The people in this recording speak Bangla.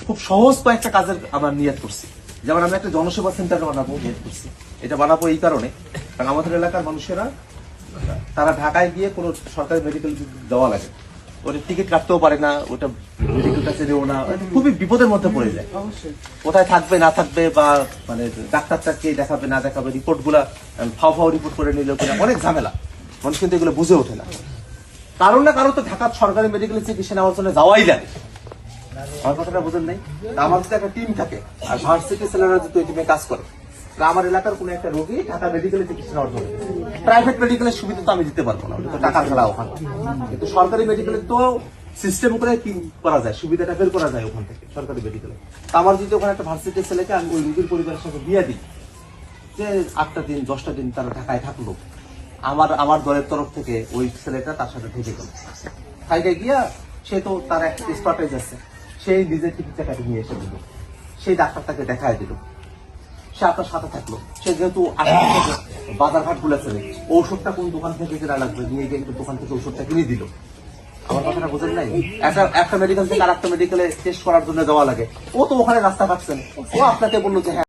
খুব সহজ কয়েকটা কাজের আমরা নিয়ত করছি। যেমন আমরা একটা জনসেবা সেন্টার বানাবো নিয়ত করছি। এটা বানাবো এই কারণে, কারণ আমাদের এলাকার মানুষেরা তারা ঢাকায় গিয়ে কোনো সরকারি মেডিকেল দেওয়া লাগে, ওটা টিকিট কাটতেও পারে না, ওটা মেডিকেলটা চেনেও না, খুবই বিপদের মধ্যে পড়ে যায়। কোথায় থাকবে না থাকবে, বা মানে ডাক্তারটা কে দেখাবে না দেখাবে, রিপোর্ট গুলা ফাও রিপোর্ট করে নিলেও কিনা অনেক ঝামেলা, মানুষ কিন্তু এগুলো বুঝে ওঠে না। কারণ না কারণ তো ঢাকার সরকারি মেডিকেল চিকিৎসা নেওয়ার জন্য যাওয়াই লাগে। আমার কথাটা বুঝেন নাই? আমার যদি একটা টিম থাকে আর ভার্সিটি ছেলেরা যদি ওই টিমে কাজ করে, আমার এলাকার কোন একটা রোগী ঢাকা মেডিকেলে চিকিৎসা নেওয়ার জন্য, প্রাইভেট মেডিকেলের সুবিধা তো আমি দিতে পারবো না, তো টাকার খেলা ওখানে। কিন্তু সরকারি মেডিকেলে তো সিস্টেম করে কি করা যায়, সুবিধাটা বের করা যায় ওখান থেকে সরকারি মেডিকেলে। আমার যদি ওখানে একটা ভার্সিটি ছেলেকে আমি ওই রোগীর পরিবারের সাথে দিয়ে দিই, যে 8টা দিন 10টা দিন তারা ঢাকায় থাকলো, আমার দলের তরফ থেকে ওই ছেলেটা তার সাথে থেকে গেল, থাইকে গিয়া সে তো তার একটা স্পটেজ আছে, সেই নিজের চিকিৎসা কাটে নিয়ে এসে দিল, সেই ডাক্তারটাকে দেখায় দিল, সে আপনার সাথে থাকলো। সে যেহেতু বাজার ঘাট গুলো চলে, ঔষধটা কোন দোকান থেকে কেনা লাগবে নিয়ে গিয়ে দোকান থেকে ঔষধটা কিনে দিল। আমার কথাটা বোঝেন নাই? একটা মেডিকেল থেকে আর একটা মেডিকেলে টেস্ট করার জন্য দেওয়া লাগে, ও তো ওখানে রাস্তা কাটছেন, ও আপনাকে বললো যে হ্যাঁ